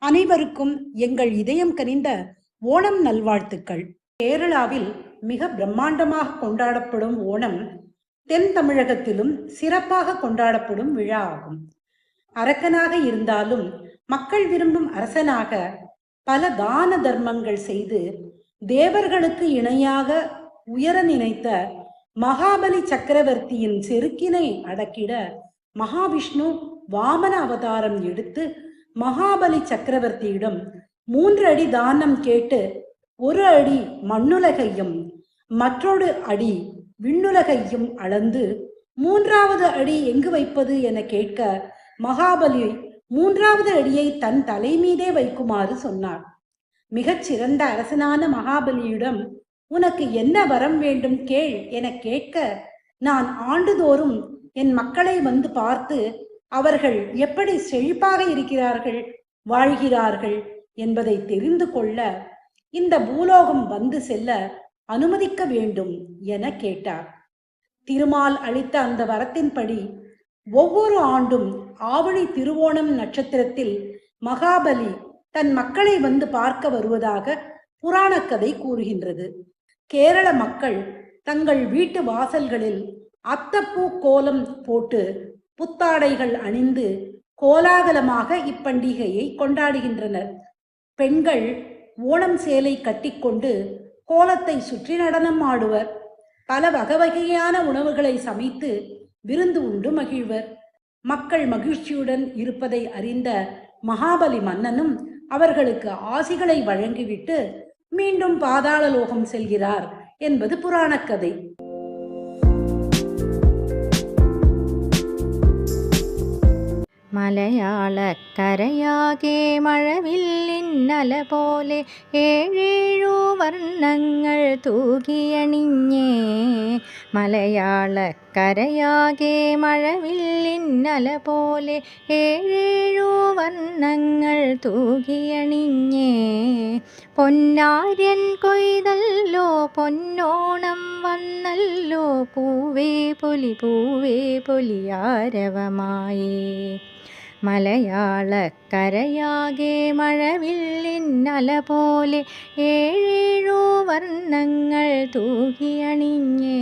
அனைவருக்கும் எங்கள் இதயம் கனிந்த ஓணம் நல்வாழ்த்துக்கள். கேரளாவில் மிக பிரம்மாண்டமாக கொண்டாடப்படும் ஓணம் தென் தமிழகத்திலும் சிறப்பாக கொண்டாடப்படும் விழா ஆகும். அரக்கனாக இருந்தாலும் மக்கள் விரும்பும் அரசனாக பல தான தர்மங்கள் செய்து தேவர்களுக்கு இணையாக உயர நினைத்த மகாபலி சக்கரவர்த்தியின் செருக்கினை அடக்கிட மகாவிஷ்ணு வாமன அவதாரம் எடுத்து மகாபலி சக்கரவர்த்தியிடம் 3 அடி தானம் கேட்டு 1 அடி மண்ணுலகையும் மற்றொரு அடி விண்ணுலகையும் அளந்து 3வது அடி எங்கு வைப்பது என கேட்க மகாபலி 3வது அடியை தன் தலை மீதே வைக்குமாறு சொன்னார். மிகச் சிறந்த அரசனான மகாபலியிடம் உனக்கு என்ன வரம் வேண்டும் கேள் என கேட்க, நான் ஆண்டுதோறும் என் மக்களை வந்து பார்த்து அவர்கள் எப்படி செழிப்பாக இருக்கிறார்கள் வாழ்கிறார்கள் என்பதை தெரிந்து கொள்ள இந்த பூலோகம் வந்து செல்ல அனுமதிக்க வேண்டும் என கேட்டார். திருமால் அளித்த அந்த வரத்தின்படி ஒவ்வொரு ஆண்டும் ஆவணி திருவோணம் நட்சத்திரத்தில் மகாபலி தன் மக்களை வந்து பார்க்க வருவதாக புராண கதை கூறுகின்றது. கேரள மக்கள் தங்கள் வீட்டு வாசல்களில் அத்தப்பூ கோலம் போட்டு புத்தாடைகள் அணிந்து கோலாகலமாக இப்பண்டிகையை கொண்டாடுகின்றனர். பெண்கள் ஓணம் சேலை கட்டிக்கொண்டு கோலத்தை சுற்றி நடனம் ஆடுவர். பல வகையான உணவுகளை சமைத்து விருந்து உண்டு மகிழ்வர். மக்கள் மகிழ்ச்சியுடன் இருப்பதை அறிந்த மகாபலி மன்னனும் அவர்களுக்கு ஆசிகளை வழங்கிவிட்டு மீண்டும் பாதாள லோகம் செல்கிறார் என்பது புராணக்கதை. മലയാളക്കരയാകെ മഴവില്ലിന്നല പോലെ ഏഴേഴു വർണ്ണങ്ങൾ തൂകിയണിഞ്ഞേ. മലയാളക്കരയാകെ മഴവില്ലിന്നല പോലെ ഏഴേഴു വർണ്ണങ്ങൾ തൂകിയണിഞ്ഞേ. പൊന്നാര്യൻ കൊയ്തല്ലോ പൊന്നോണം വന്നല്ലോ പൂവേ പൊലിയാരവമായേ. മലയാളക്കരയാകെ മഴവില്ലിന്നല പോലെ ഏഴേഴു വർണ്ണങ്ങൾ തൂകിയണിഞ്ഞേ.